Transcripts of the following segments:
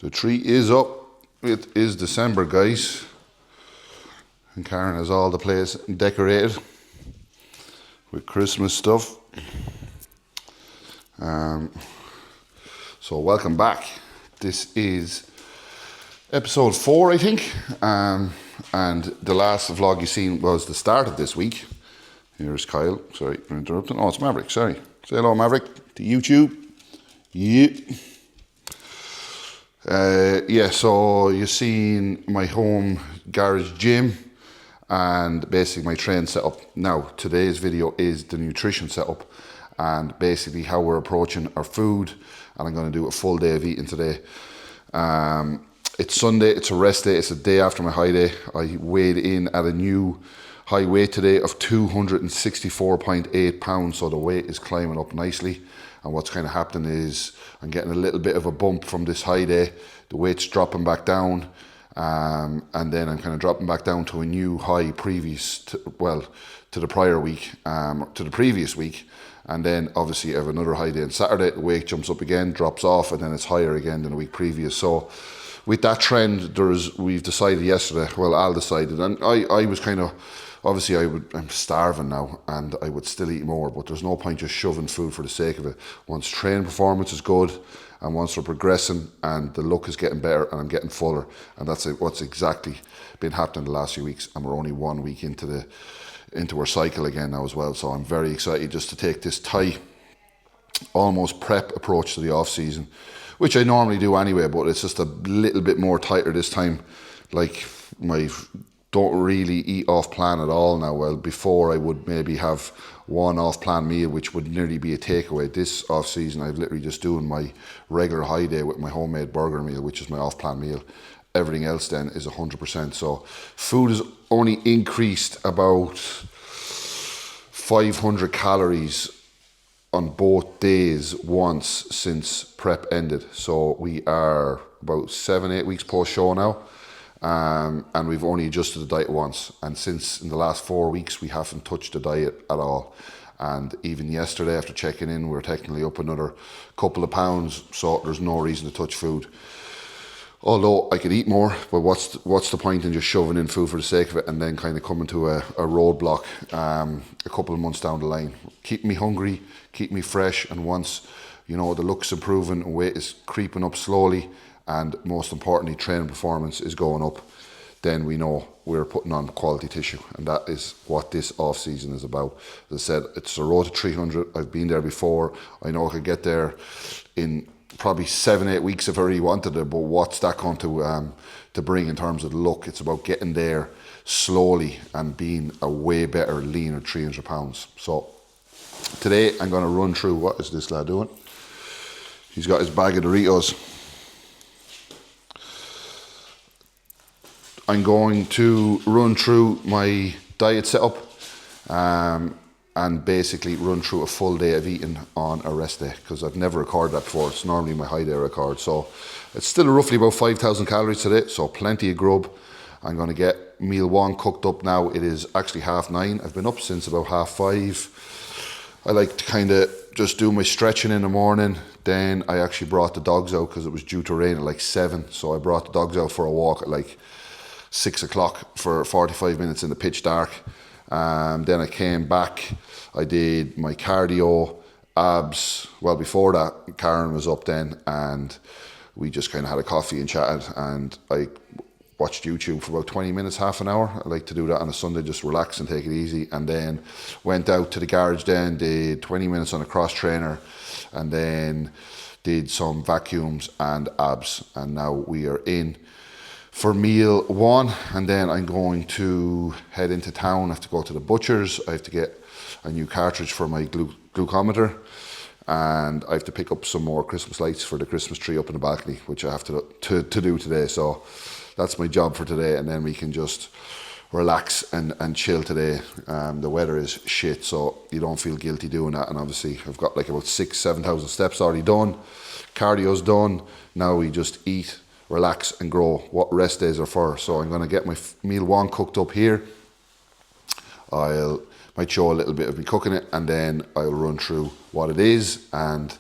The tree is up. It is December, guys. And Karen has all the place decorated with Christmas stuff. So welcome back. This is episode 4, I think. And the last vlog you seen was the start of this week. Here's Kyle. Sorry for interrupting. Oh, it's Maverick. Sorry. Say hello, Maverick, to YouTube. Yeah. So you've seen my home garage gym and basically my train setup. Now, today's video is the nutrition setup and basically how we're approaching our food. And I'm going to do a full day of eating today. It's Sunday, it's a rest day, it's a day after my high day. I weighed in at a new high weight today of 264.8 pounds, so the weight is climbing up nicely. And what's kind of happening is I'm getting a little bit of a bump from this high day. The weight's dropping back down, and then I'm kind of dropping back down to a new high previous to the prior week, to the previous week. And then obviously I have another high day on Saturday. The weight jumps up again, drops off, and then it's higher again than the week previous. So with that trend, we've decided yesterday, well, Al decided, and I was kind of, obviously I'm starving now and I would still eat more, but there's no point just shoving food for the sake of it. Once training performance is good and once we're progressing and the look is getting better and I'm getting fuller, and that's what's exactly been happening the last few weeks, and we're only 1 week into our cycle again now as well. So I'm very excited just to take this tight, almost prep approach to the off season, which I normally do anyway, but it's just a little bit more tighter this time. Like don't really eat off plan at all now. Well, before I would maybe have one off plan meal, which would nearly be a takeaway. This off season, I've literally just doing my regular high day with my homemade burger meal, which is my off plan meal. Everything else then is 100%. So food has only increased about 500 calories on both days once since prep ended. So we are about 7-8 weeks post show now. And we've only adjusted the diet once, and since in the last 4 weeks we haven't touched the diet at all. And even yesterday after checking in, we're technically up another couple of pounds, so there's no reason to touch food. Although I could eat more, but what's the point in just shoving in food for the sake of it and then kind of coming to a roadblock a couple of months down the line. Keep me hungry, keep me fresh, and once the look's improving and weight is creeping up slowly, and most importantly training performance is going up, then we know we're putting on quality tissue, and that is what this off season is about. As I said, it's a road to 300. I've been there before. I know I could get there in probably 7-8 weeks if I really wanted it, but what's that going to bring in terms of the look? It's about getting there slowly and being a way better, leaner 300 pounds. So today I'm going to run through, what is this lad doing? He's got his bag of Doritos. I'm going to run through my diet setup and basically run through a full day of eating on a rest day, because I've never recorded that before. It's normally my high day record. So it's still roughly about 5,000 calories today, so plenty of grub. I'm going to get meal 1 cooked up now. It is actually 9:30. I've been up since about 5:30. I like to kind of just do my stretching in the morning. Then I actually brought the dogs out because it was due to rain at like 7. So I brought the dogs out for a walk at like 6 o'clock for 45 minutes in the pitch dark. Then I came back, I did my cardio, abs. Well, before that, Karen was up then and we just kind of had a coffee and chatted, and I watched YouTube for about 20 minutes, half an hour. I like to do that on a Sunday, just relax and take it easy. And then went out to the garage then, did 20 minutes on a cross trainer, and then did some vacuums and abs. And now we are in for meal 1, and then I'm going to head into town. I have to go to the butcher's. I have to get a new cartridge for my glucometer, and I have to pick up some more Christmas lights for the Christmas tree up in the balcony, which I have to do today. So that's my job for today, and then we can just relax and chill today. The weather is shit, so you don't feel guilty doing that. And obviously I've got like about 6,000-7,000 steps already done. Cardio's done. Now we just eat, relax and grow. What rest days are for. So I'm going to get my meal 1 cooked up here. Might show a little bit of me cooking it, and then I'll run through what it is and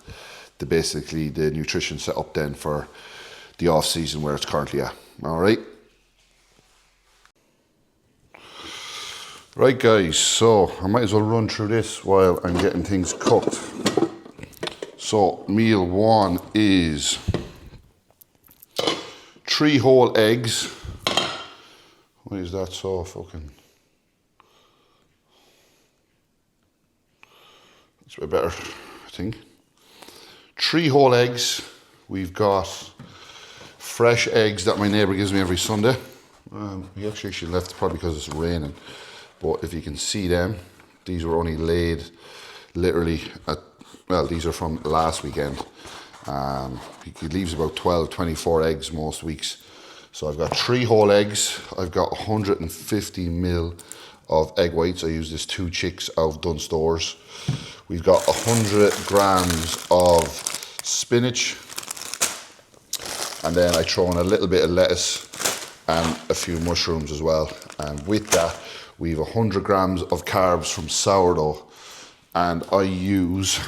basically the nutrition setup then for the off season where it's currently at. All right. Right guys, so I might as well run through this while I'm getting things cooked. So meal one is 3 whole eggs. Why is that so fucking... It's a bit better, I think. 3 whole eggs. We've got fresh eggs that my neighbour gives me every Sunday. He actually left probably because it's raining. But if you can see them, these were only laid literally at, well, these are from last weekend. He leaves about 12, 24 eggs most weeks. So I've got 3 whole eggs. I've got 150 ml of egg whites. I use this 2 chicks out of Dunn Stores. We've got 100 grams of spinach. And then I throw in a little bit of lettuce and a few mushrooms as well. And with that, we have 100 grams of carbs from sourdough, and I use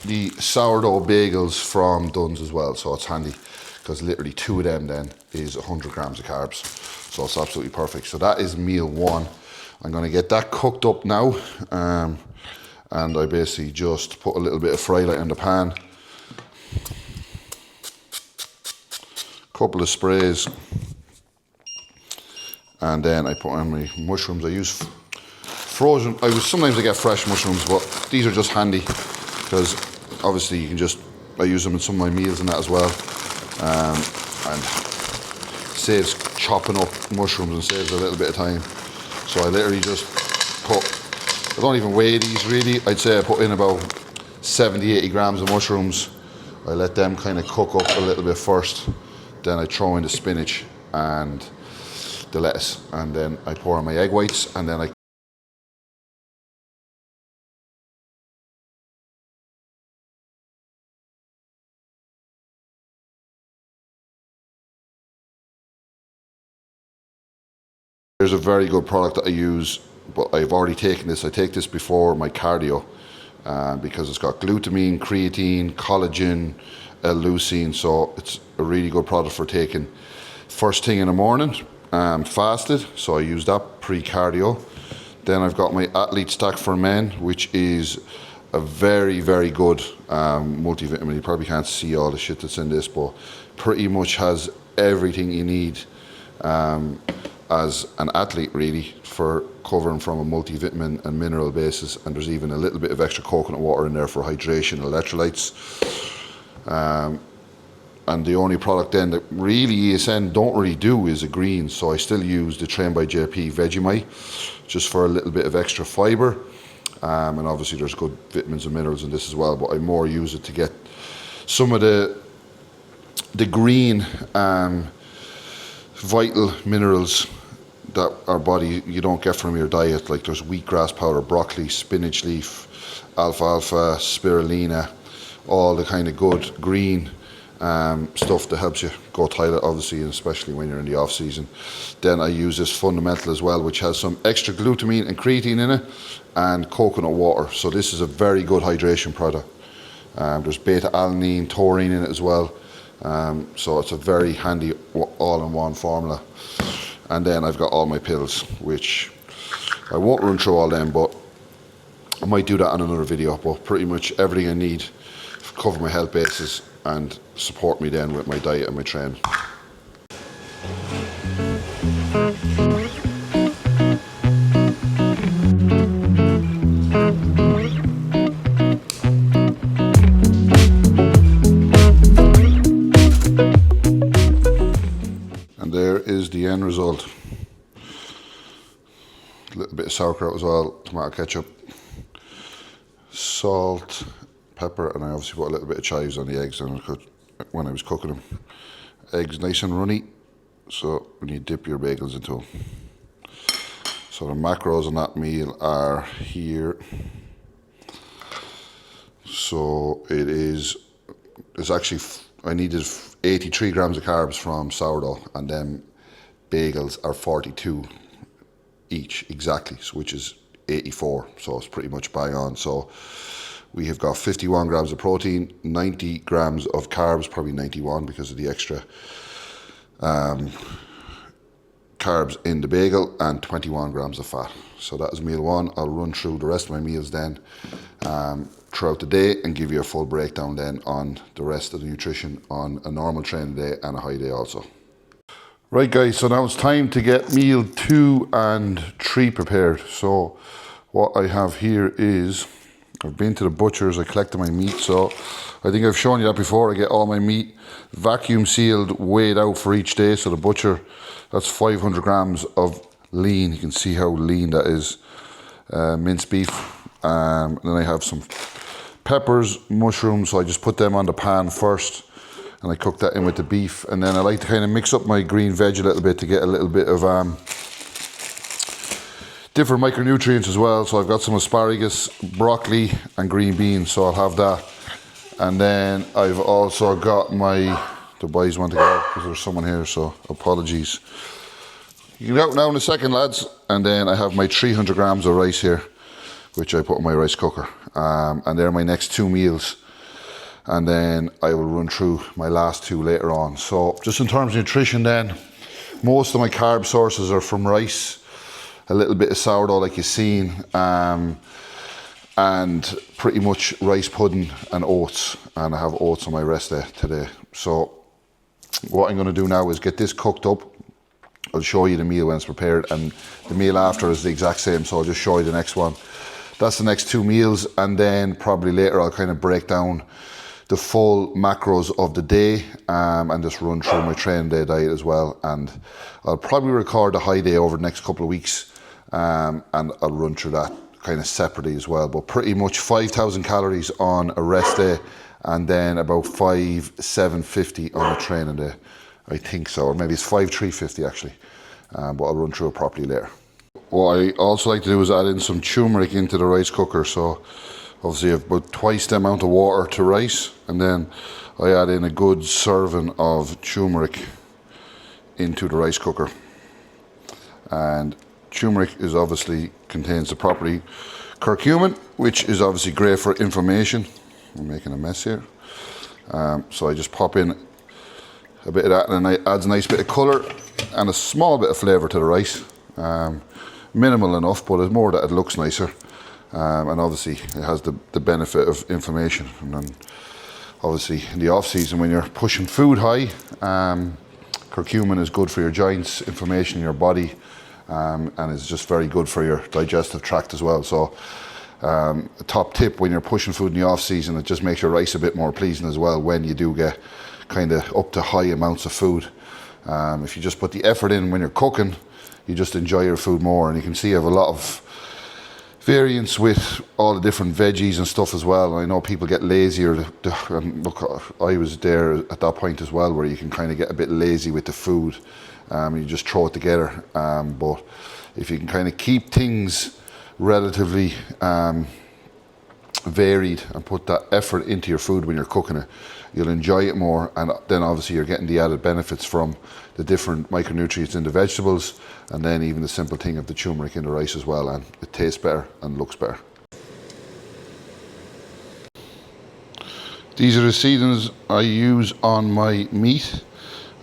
the sourdough bagels from Dunn's as well, so it's handy because literally 2 of them then is 100 grams of carbs, so it's absolutely perfect. So that is meal one. I'm going to get that cooked up now, and I basically just put a little bit of fry light in the pan, couple of sprays, and then I put on my mushrooms. I use frozen. Sometimes I get fresh mushrooms, but these are just handy because obviously you can just, I use them in some of my meals and that as well, and saves chopping up mushrooms and saves a little bit of time. So I literally just put, I don't even weigh these really, I'd say I put in about 70-80 grams of mushrooms. I let them kind of cook up a little bit first, then I throw in the spinach and the lettuce, and then I pour on my egg whites, and then there's a very good product that I use, but I've already taken this. I take this before my cardio because it's got glutamine, creatine, collagen, L-leucine, so it's a really good product for taking first thing in the morning. Fasted, so I use that pre-cardio. Then I've got my Athlete Stack for Men, which is a very, very good multivitamin. You probably can't see all the shit that's in this, but pretty much has everything you need as an athlete really for covering from a multivitamin and mineral basis, and there's even a little bit of extra coconut water in there for hydration, electrolytes. And the only product then that really ESN don't really do is a green, so I still use the Train by JP Vegemite just for a little bit of extra fibre, and obviously there's good vitamins and minerals in this as well, but I more use it to get some of the green vital minerals that our body, you don't get from your diet, like there's wheatgrass powder, broccoli, spinach leaf, alfalfa, spirulina, all the kind of good green stuff that helps you go toilet, obviously, and especially when you're in the off season. Then I use this Fundamental as well, which has some extra glutamine and creatine in it and coconut water, so this is a very good hydration product. There's beta alanine, taurine in it as well, so it's a very handy all-in-one formula. And then I've got all my pills, which I won't run through all them, but I might do that on another video. But pretty much everything I need to cover my health basis and support me then with my diet and my training. And there is the end result. A little bit of sauerkraut as well, tomato ketchup, salt, pepper, and I obviously put a little bit of chives on the eggs when I was cooking them. Eggs nice and runny, so when you dip your bagels into them. So the macros on that meal are here. So it's actually, I needed 83 grams of carbs from sourdough, and then bagels are 42 each exactly, so which is 84, so it's pretty much bang on. So We have got 51 grams of protein, 90 grams of carbs, probably 91 because of the extra carbs in the bagel, and 21 grams of fat. So that is meal one. I'll run through the rest of my meals then throughout the day and give you a full breakdown then on the rest of the nutrition on a normal training day and a high day also. Right guys, so now it's time to get meal 2 and 3 prepared. So what I have here is, I've been to the butcher's, I collected my meat. So I think I've shown you that before. I get all my meat vacuum sealed, weighed out for each day. So the butcher, that's 500 grams of lean. You can see how lean that is, minced beef. And then I have some peppers, mushrooms. So I just put them on the pan first and I cook that in with the beef. And then I like to kind of mix up my green veg a little bit to get a little bit of different micronutrients as well. So I've got some asparagus, broccoli and green beans, so I'll have that. And then I've also got the boys want to go out because there's someone here, so apologies. You can go out now in a second, lads. And then I have my 300 grams of rice here, which I put in my rice cooker. And they're my next 2 meals. And then I will run through my last 2 later on. So just in terms of nutrition then, most of my carb sources are from rice, a little bit of sourdough like you've seen, and pretty much rice pudding and oats. And I have oats on my rest day today. So what I'm going to do now is get this cooked up. I'll show you the meal when it's prepared, and the meal after is the exact same, so I'll just show you the next one. That's the next 2 meals, and then probably later I'll kind of break down the full macros of the day and just run through my training day diet as well. And I'll probably record a high day over the next couple of weeks, and I'll run through that kind of separately as well. But pretty much 5,000 calories on a rest day, and then about 750 on a training day, I think so, or maybe it's 350 actually, but I'll run through it properly later. What I also like to do is add in some turmeric into the rice cooker. So obviously I've about twice the amount of water to rice, and then I add in a good serving of turmeric into the rice cooker. And turmeric is obviously contains the property curcumin, which is obviously great for inflammation. I'm making a mess here. So I just pop in a bit of that, and it adds a nice bit of colour and a small bit of flavour to the rice. Minimal enough, but it's more that it looks nicer. And obviously it has the benefit of inflammation. And then obviously in the off season when you're pushing food high, curcumin is good for your joints, inflammation in your body, and it's just very good for your digestive tract as well. So a top tip when you're pushing food in the off season, it just makes your rice a bit more pleasing as well when you do get kind of up to high amounts of food. If you just put the effort in when you're cooking, you just enjoy your food more. And you can see I have a lot of variants with all the different veggies and stuff as well. And I know people get lazier, and look, I was there at that point as well, where you can kind of get a bit lazy with the food. You just throw it together. But if you can kind of keep things relatively varied and put that effort into your food when you're cooking it, you'll enjoy it more. And then obviously you're getting the added benefits from the different micronutrients in the vegetables, and then even the simple thing of the turmeric in the rice as well, and it tastes better and looks better. These are the seasonings I use on my meat.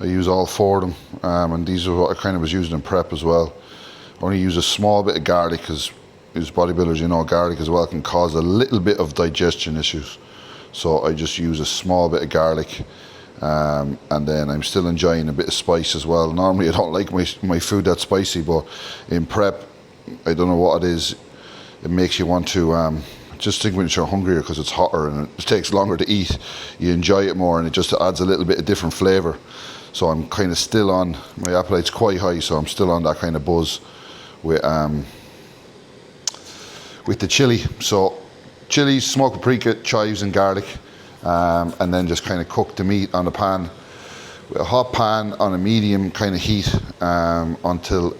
I use all 4 of them, and these are what I kind of was using in prep as well. I only use a small bit of garlic because as bodybuilders, you know, garlic as well can cause a little bit of digestion issues. So I just use a small bit of garlic, and then I'm still enjoying a bit of spice as well. Normally I don't like my food that spicy, but in prep, I don't know what it is, it makes you want to just think when you're hungrier because it's hotter and it takes longer to eat, you enjoy it more, and it just adds a little bit of different flavour. So I'm kind of still on, my appetite's quite high, so I'm still on that kind of buzz with the chili. So chilies, smoked paprika, chives and garlic, and then just kind of cook the meat on the pan with a hot pan on a medium kind of heat until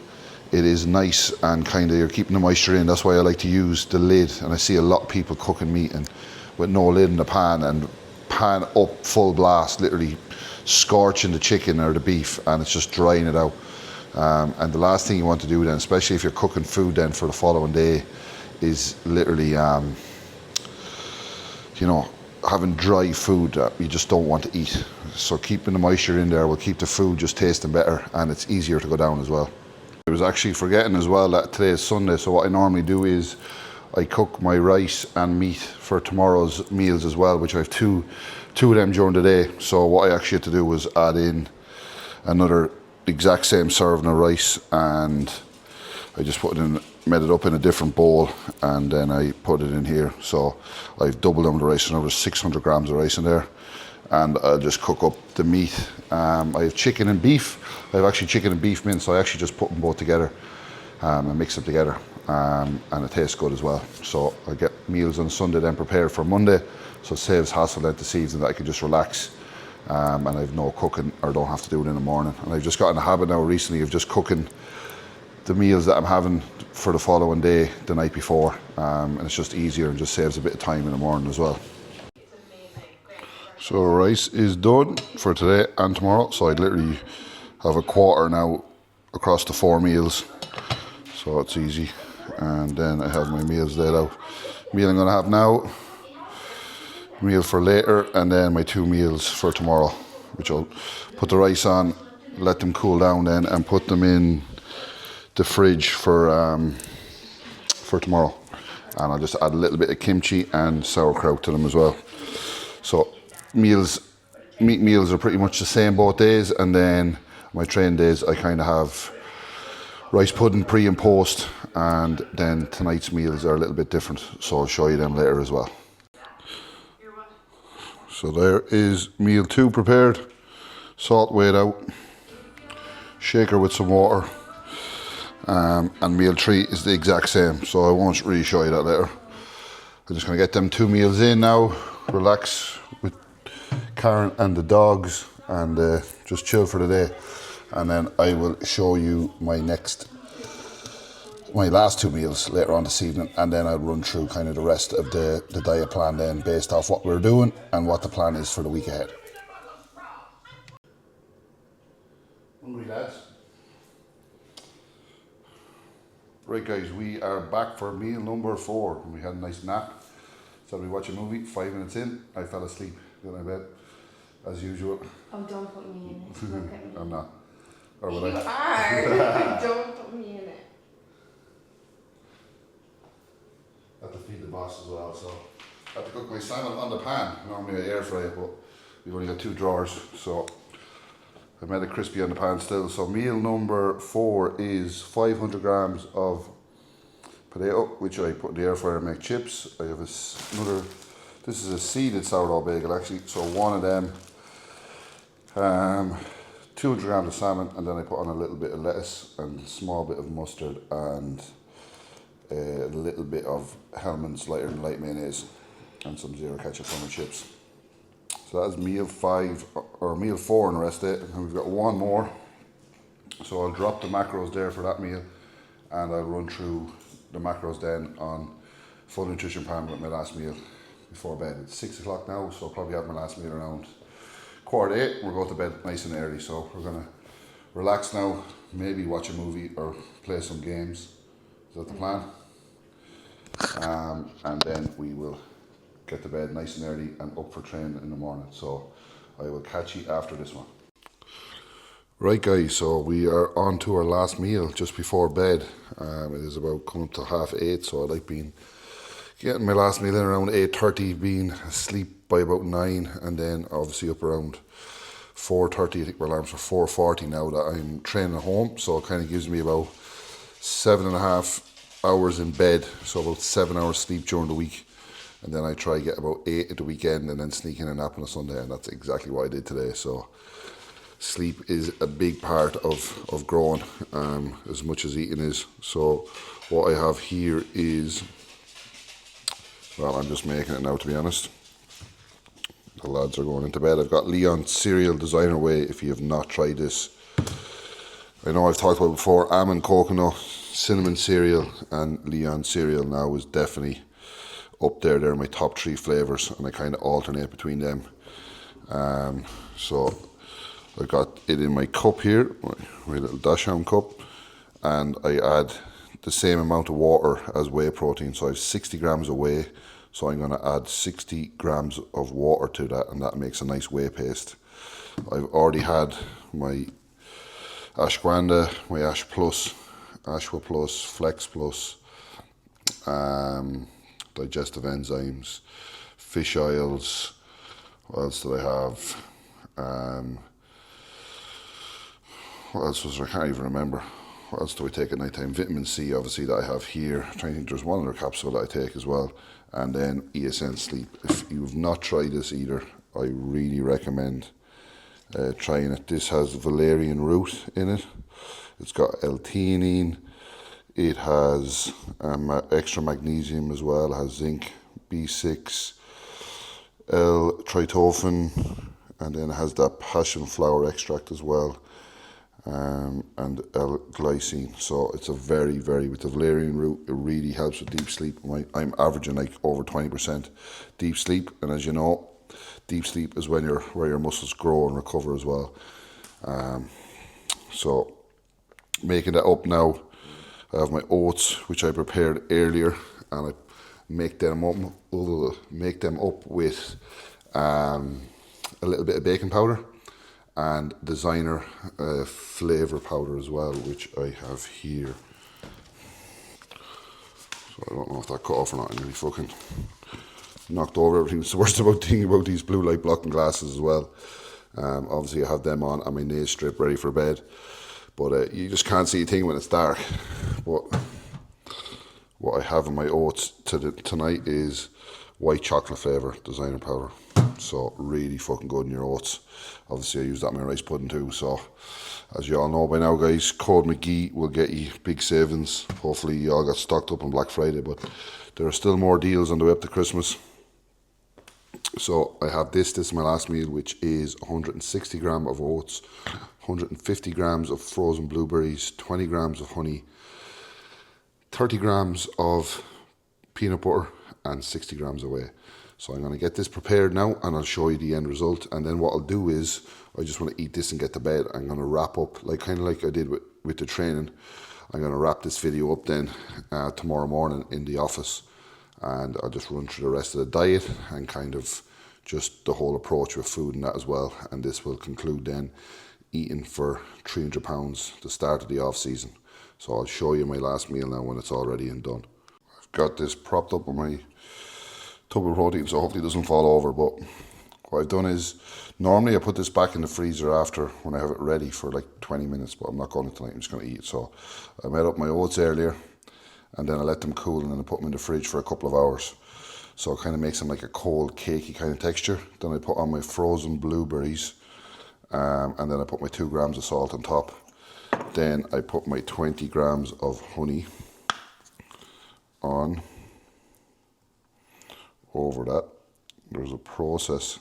it is nice and kind of you're keeping the moisture in. That's why I like to use the lid, and I see a lot of people cooking meat and with no lid in the pan, and pan up full blast, literally scorching the chicken or the beef, and it's just drying it out. And the last thing you want to do then, especially if you're cooking food then for the following day, is literally you know, having dry food that you just don't want to eat. So keeping the moisture in there will keep the food just tasting better, and it's easier to go down as well. I was actually forgetting as well that today is Sunday, so what I normally do is I cook my rice and meat for tomorrow's meals as well, which I have two of them during the day. So what I actually had to do was add in another exact same serving of rice, and I just made it up in a different bowl, and then I put it in here. So I've doubled down the rice, and there's 600 grams of rice in there, and I'll just cook up the meat. I have chicken and beef. I have actually chicken and beef mince, so I actually just put them both together and mix them together, and it tastes good as well. So I get meals on Sunday then prepared for Monday, so it saves hassle then this evening that I can just relax, and I've no cooking or don't have to do it in the morning. And I've just got in the habit now recently of just cooking the meals that I'm having for the following day the night before, and it's just easier and just saves a bit of time in the morning as well. So rice is done for today and tomorrow, so I'd literally have a quarter now across the 4 meals, so it's easy. And then I have my meals laid out. Meal I'm going to have now, meal for later, and then my 2 meals for tomorrow, which I'll put the rice on, let them cool down then, and put them in the fridge for tomorrow. And I'll just add a little bit of kimchi and sauerkraut to them as well. So meat meals are pretty much the same both days, and then my training days I kind of have rice pudding pre and post, and then tonight's meals are a little bit different, so I'll show you them later as well. So there is meal 2 prepared, salt weighed out, shaker with some water, and meal 3 is the exact same, so I won't really show you that later. I'm just going to get them 2 meals in now, relax with Karen and the dogs, and just chill for the day. And then I will show you my last 2 meals later on this evening, and then I'll run through kind of the rest of the diet plan then based off what we're doing and what the plan is for the week ahead. Hungry lads? Right guys, we are back for meal number 4. We had a nice nap. So we watch a movie, 5 minutes in, I fell asleep, got in bed, as usual. Oh, don't put me in it. Look at me. I'm not. Or You will I? are. Don't put me in it. I have to feed the boss as well, so I have to cook my salmon on the pan. Normally I air fry it, but we've only got 2 drawers, so I made it crispy on the pan still. So meal number 4 is 500 grams of potato, which I put in the air fryer and make chips. I have another, this is a seeded sourdough bagel actually, so 1 of them. 200 grams of salmon, and then I put on a little bit of lettuce and a small bit of mustard and a little bit of Hellmann's lighter than light mayonnaise and some zero ketchup on the chips. So that's meal 5 or meal 4 in the rest of it, and we've got 1 more. So I'll drop the macros there for that meal, and I'll run through the macros then on full nutrition plan with my last meal before bed. It's 6 o'clock now, so I'll probably have my last meal around 7:45. We'll go to bed nice and early, so we're gonna relax now, maybe watch a movie or play some games. Is that the plan? And then we will get to bed nice and early and up for training in the morning. So I will catch you after this one. Right guys, so we are on to our last meal just before bed. It is about coming to 7:30, so I like getting my last meal in around 8:30, being asleep by about 9, and then obviously up around 4:30. I think my alarm's for 4:40 now that I'm training at home, so it kind of gives me about 7.5 hours in bed, so about 7 hours sleep during the week, and then I try to get about 8 at the weekend and then sneak in a nap on a Sunday, and that's exactly what I did today. So sleep is a big part of growing, as much as eating is. So what I have here is, well, I'm just making it now, to be honest. The lads are going into bed. I've got Leon cereal Designer Way, if you have not tried this. I know I've talked about it before, almond coconut, cinnamon cereal, and Leon cereal now is definitely up there. They're my top 3 flavours, and I kind of alternate between them. So I've got it in my cup here, my little Dachshund cup, and I add the same amount of water as whey protein. So I have 60 grams of whey, So I'm going to add 60 grams of water to that, and that makes a nice whey paste. I've already had my ashwagandha, my Ash Plus, Ashwa Plus, Flex Plus, digestive enzymes, fish oils. What else did I have? What else was there? I can't even remember. What else do I take at night time? Vitamin C, obviously, that I have here. I'm trying to think, there's one other capsule that I take as well. And then ESN Sleep. If you've not tried this either, I really recommend trying it. This has valerian root in it. It's got L-theanine. It has extra magnesium as well. It has zinc, B6, L-tryptophan, and then it has that passion flower extract as well. And L-glycine. So it's a very, with the valerian root, it really helps with deep sleep. I'm averaging like over 20% deep sleep, and as you know, deep sleep is where your muscles grow and recover as well. So making that up now, I have my oats, which I prepared earlier, and I make them up with a little bit of baking powder and designer flavour powder as well, which I have here. So I don't know if that cut off or not. I nearly fucking knocked over everything. It's the worst thing about these blue light blocking glasses as well. Obviously I have them on and my Naze strip ready for bed, but you just can't see a thing when it's dark. But what I have in my oats tonight is white chocolate flavour designer powder. So really fucking good in your oats. Obviously I use that in my rice pudding too. So as you all know by now, guys, code McGee will get you big savings. Hopefully you all got stocked up on Black Friday, but there are still more deals on the way up to Christmas. So I have this is my last meal, which is 160 grams of oats, 150 grams of frozen blueberries, 20 grams of honey, 30 grams of peanut butter, and 60 grams of whey. So I'm going to get this prepared now, and I'll show you the end result. And then what I'll do is, I just want to eat this and get to bed. I'm going to wrap up, kind of like I did with the training. I'm going to wrap this video up then tomorrow morning in the office. And I'll just run through the rest of the diet and kind of just the whole approach with food and that as well. And this will conclude then eating for 300 pounds, the start of the off season. So I'll show you my last meal now when it's all ready and done. I've got this propped up with my tub of protein, so hopefully it doesn't fall over. But what I've done is, normally I put this back in the freezer after when I have it ready for like 20 minutes, but I'm not going to tonight, I'm just going to eat it. So I made up my oats earlier, and then I let them cool, and then I put them in the fridge for a couple of hours. So it kind of makes them like a cold, cakey kind of texture. Then I put on my frozen blueberries, and then I put my 2 grams of salt on top. Then I put my 20 grams of honey on over that. There's a process,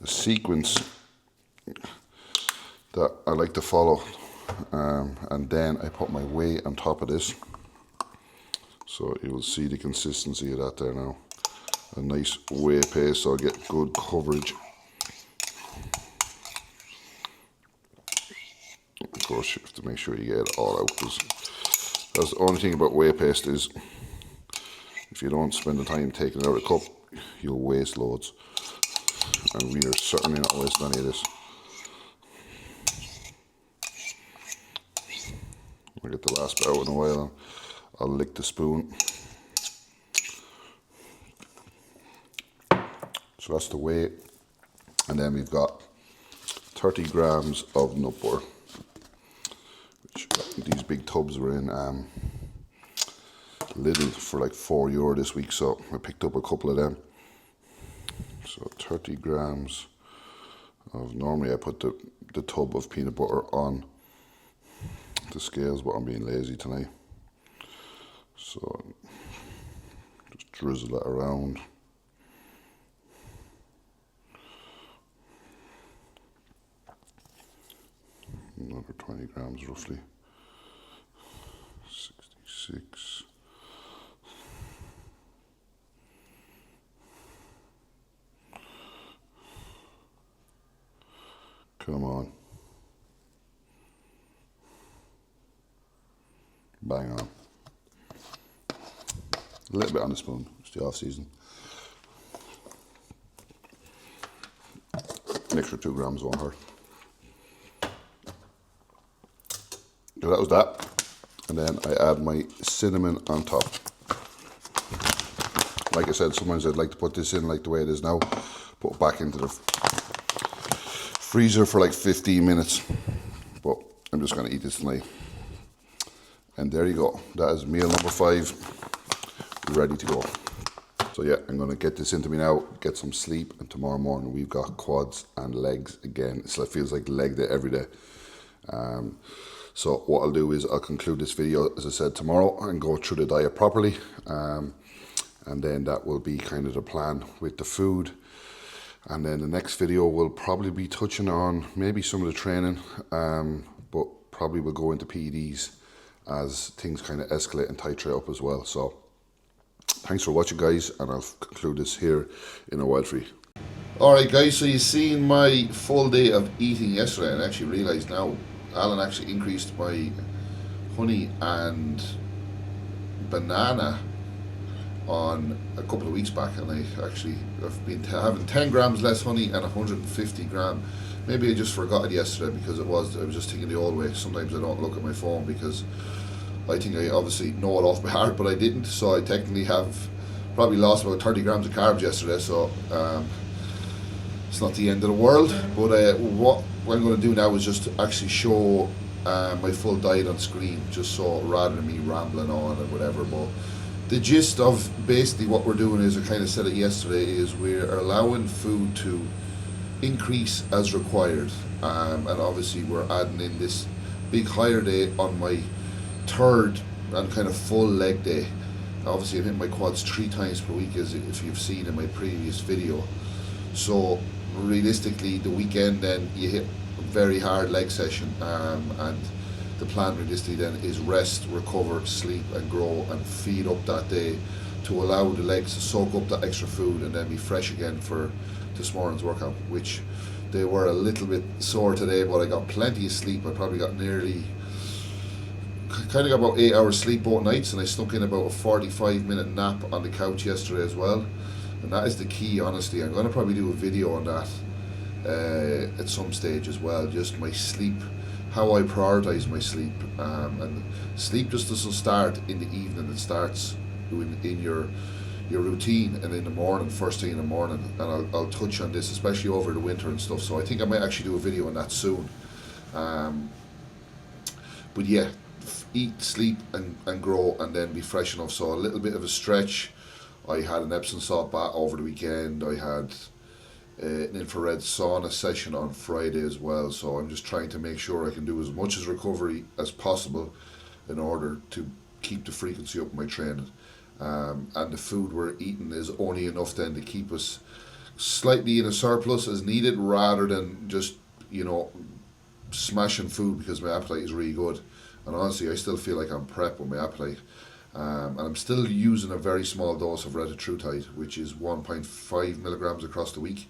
a sequence that I like to follow, and then I put my whey on top of this. So you will see the consistency of that there now. A nice whey paste, so I get good coverage. Of course, you have to make sure you get it all out, because that's the only thing about whey paste is, if you don't spend the time taking it out of the cup, you'll waste loads. And we are certainly not wasting any of this. I'll get the last bit out in a while, and I'll lick the spoon. So that's the whey. And then we've got 30 grams of nut butter, which these big tubs were in Lidl for like €4 this week, so I picked up a couple of them. So 30 grams of, normally I put the tub of peanut butter on the scales, but I'm being lazy tonight. So just drizzle that around. Another 20 grams roughly. 66. Come on. Bang on. A little bit on the spoon, it's the off season. An extra 2 grams on her. So that was that. And then I add my cinnamon on top. Like I said, sometimes I'd like to put this in like the way it is now. Put it back into the freezer for like 15 minutes. But I'm just going to eat this tonight. And there you go. That is meal number 5. Ready to go. So yeah, I'm going to get this into me now, get some sleep, and tomorrow morning we've got quads and legs again. It feels like leg day every day. So what I'll do is I'll conclude this video, as I said, tomorrow and go through the diet properly. And then that will be kind of the plan with the food. And then the next video will probably be touching on maybe some of the training, but probably will go into PEDs as things kind of escalate and titrate up as well. So thanks for watching, guys, and I'll conclude this here in a while for you. Alright guys, so you've seen my full day of eating yesterday, and I actually realised now Alan actually increased my honey and banana on a couple of weeks back, and I've been having 10 grams less honey and 150 gram. Maybe I just forgot it yesterday because I was just thinking the old way. Sometimes I don't look at my phone because I think I obviously know it off by heart, but I didn't. So I technically have probably lost about 30 grams of carbs yesterday. So it's not the end of the world. But what I'm going to do now is just actually show my full diet on screen, just so rather than me rambling on and whatever. But the gist of basically what we're doing is, I kind of said it yesterday, is we're allowing food to increase as required, and obviously we're adding in this big higher day on my 3rd and kind of full leg day. Obviously I'm hitting my quads 3 times per week, as if you've seen in my previous video. So realistically the weekend then you hit a very hard leg session, and the plan realistically then is rest, recover, sleep and grow and feed up that day to allow the legs to soak up that extra food and then be fresh again for this morning's workout, which they were a little bit sore today, but I got plenty of sleep. I probably got kind of got about 8 hours sleep both nights, and I snuck in about a 45-minute nap on the couch yesterday as well. And that is the key, honestly. I'm going to probably do a video on that at some stage as well, just my sleep, how I prioritise my sleep. And sleep just doesn't start in the evening, it starts in your routine and in the morning, first thing in the morning. And I'll touch on this, especially over the winter and stuff. So I think I might actually do a video on that soon. But yeah, eat, sleep and grow, and then be fresh enough. So a little bit of a stretch. I had an Epsom salt bath over the weekend. I had an infrared sauna session on Friday as well. So I'm just trying to make sure I can do as much as recovery as possible in order to keep the frequency up in my training. And the food we're eating is only enough then to keep us slightly in a surplus as needed, rather than just, you know, smashing food because my appetite is really good. And honestly, I still feel like I'm prepped with my appetite. And I'm still using a very small dose of retatrutide, which is 1.5 milligrams across the week.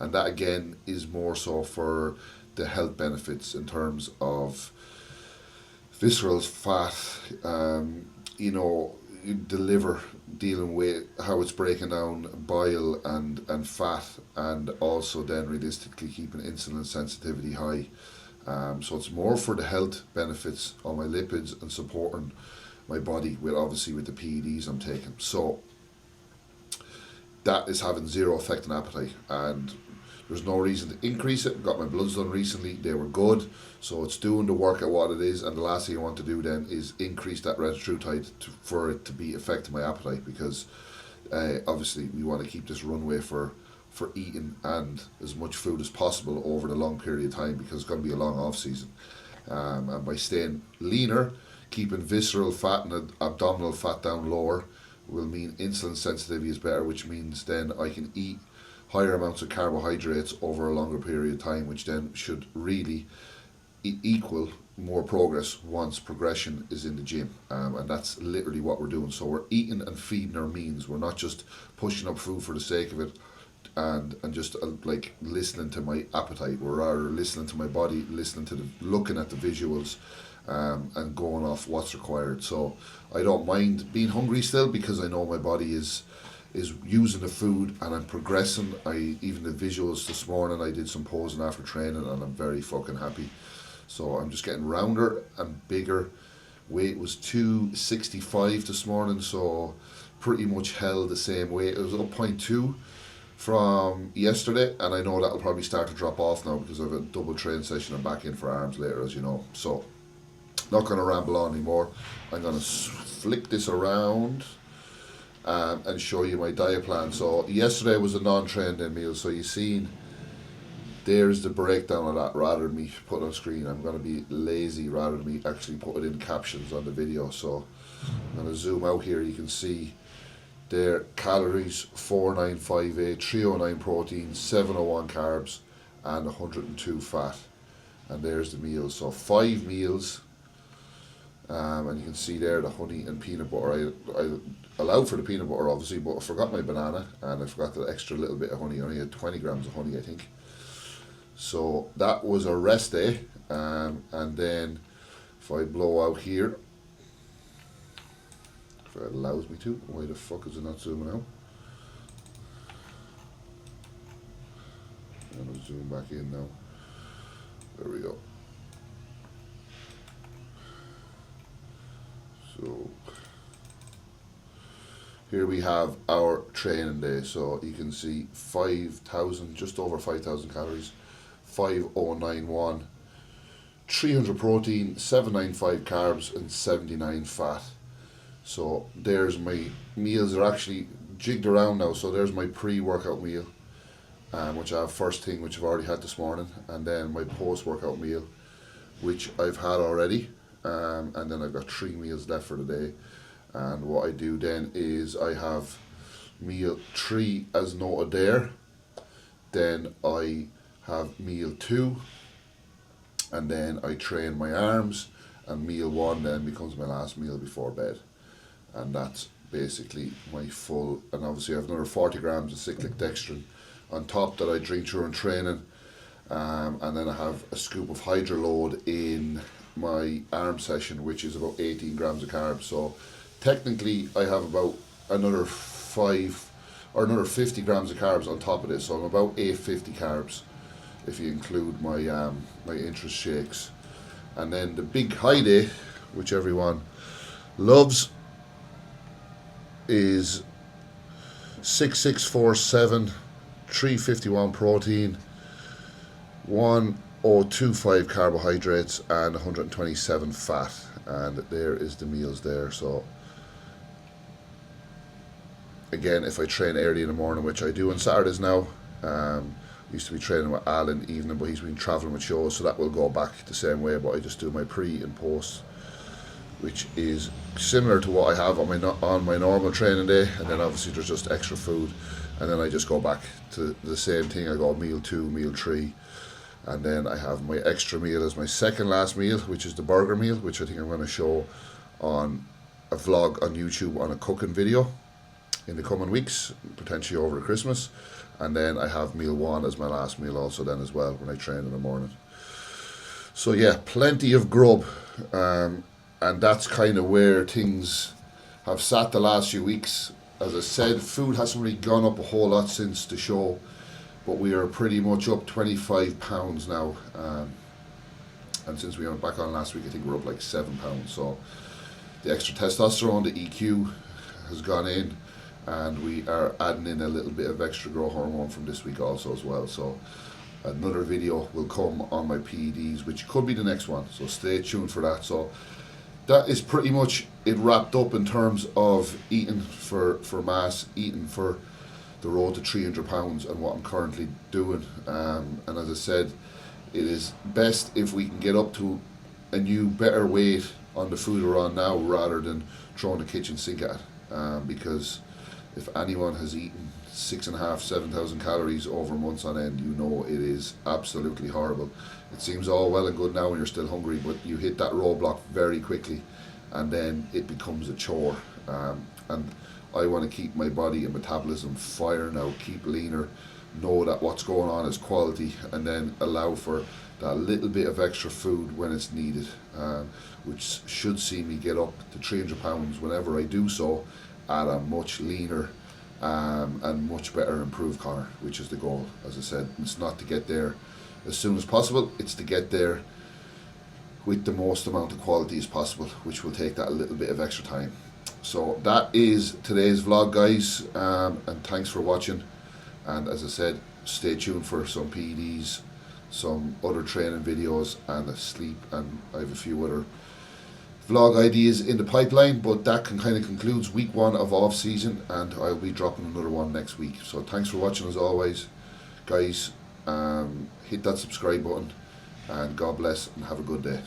And that again is more so for the health benefits in terms of visceral fat, you know, the liver, dealing with how it's breaking down bile and fat, and also then realistically keeping insulin sensitivity high. So it's more for the health benefits on my lipids and supporting my body with, obviously, with the PEDs I'm taking. So that is having zero effect on appetite, and there's no reason to increase it. Got my bloods done recently, they were good, so it's doing the work at what it is. And the last thing I want to do then is increase that retatrutide for it to be affecting my appetite, because obviously we want to keep this runway for eating and as much food as possible over the long period of time, because it's going to be a long off season. And by staying leaner, keeping visceral fat and abdominal fat down lower will mean insulin sensitivity is better, which means then I can eat higher amounts of carbohydrates over a longer period of time, which then should really equal more progress once progression is in the gym. And that's literally what we're doing. So we're eating and feeding our means. We're not just pushing up food for the sake of it and just like listening to my appetite. We're rather listening to my body, listening to looking at the visuals, and going off what's required. So I don't mind being hungry still, because I know my body is is using the food, and I'm progressing. Even the visuals this morning, I did some posing after training, and I'm very fucking happy. So I'm just getting rounder and bigger. Weight was 265 this morning, so pretty much held the same weight. It was up 0.2 from yesterday, and I know that'll probably start to drop off now because I have a double train session and back in for arms later, as you know. So not going to ramble on anymore. I'm going to flick this around and show you my diet plan. So yesterday was a non-train day meal, so you've seen there's the breakdown of that rather than me put it on screen. I'm going to be lazy rather than me actually put it in captions on the video. So I'm going to zoom out here. You can see there calories 4958, 309 protein, 701 carbs, and 102 fat. And there's the meals. So 5 meals. And you can see there the honey and peanut butter. I allowed for the peanut butter obviously, but I forgot my banana and I forgot the extra little bit of honey. I only had 20 grams of honey, I think. So that was a rest day. And then if I blow out here, if it allows me to, why the fuck is it not zooming out? I'm going to zoom back in now. There we go. So here we have our training day. So you can see 5,000, just over 5,000 calories, 5091, 300 protein, 795 carbs, and 79 fat. So there's my meals are actually jigged around now. So there's my pre-workout meal, which I have first thing, which I've already had this morning, and then my post-workout meal, which I've had already. And then I've got 3 meals left for the day. And what I do then is I have meal 3 as noted there. Then I have meal 2. And then I train my arms. And meal 1 then becomes my last meal before bed. And that's basically my full. And obviously I have another 40 grams of cyclic dextrin on top that I drink during training. And then I have a scoop of Hydroload in my arm session, which is about 18 grams of carbs. So technically I have about another 50 grams of carbs on top of this, so I'm about 850 carbs if you include my my interest shakes. And then the big high day, which everyone loves, is 6647, 351 protein, 1025 carbohydrates, and 127 fat. And there is the meals there. So again, if I train early in the morning, which I do on Saturdays now, used to be training with Al in the evening, but he's been traveling with shows, so that will go back the same way. But I just do my pre and post, which is similar to what I have on my normal training day. And then obviously there's just extra food, and then I just go back to the same thing. I go meal 2, meal 3, and then I have my extra meal as my second last meal, which is the burger meal, which I think I'm going to show on a vlog on YouTube on a cooking video in the coming weeks, potentially over Christmas. And then I have meal 1 as my last meal also then as well when I train in the morning. So yeah, plenty of grub, and that's kind of where things have sat the last few weeks. As I said, food hasn't really gone up a whole lot since the show, but we are pretty much up 25 pounds now. And since we went back on last week, I think we're up like 7 pounds. So the extra testosterone, the EQ, has gone in, and we are adding in a little bit of extra growth hormone from this week also as well. So another video will come on my PEDs, which could be the next one, so stay tuned for that. So that is pretty much it wrapped up in terms of eating for mass, eating for the road to 300 pounds and what I'm currently doing. And as I said, it is best if we can get up to a new better weight on the food we're on now rather than throwing the kitchen sink at it. Because if anyone has eaten 6,500, 7,000 calories over months on end, you know it is absolutely horrible. It seems all well and good now when you're still hungry, but you hit that roadblock very quickly and then it becomes a chore. And I want to keep my body and metabolism firing now, keep leaner, know that what's going on is quality, and then allow for that little bit of extra food when it's needed, which should see me get up to 300 pounds whenever I do so, at a much leaner and much better improved Connor, which is the goal. As I said, it's not to get there as soon as possible, it's to get there with the most amount of quality as possible, which will take that a little bit of extra time. So that is today's vlog, guys, and thanks for watching. And as I said, stay tuned for some PEDs, some other training videos, and a sleep, and I have a few other vlog ideas in the pipeline, but that kind of concludes week 1 of off season, and I'll be dropping another one next week. So thanks for watching as always, guys. Hit that subscribe button, and God bless and have a good day.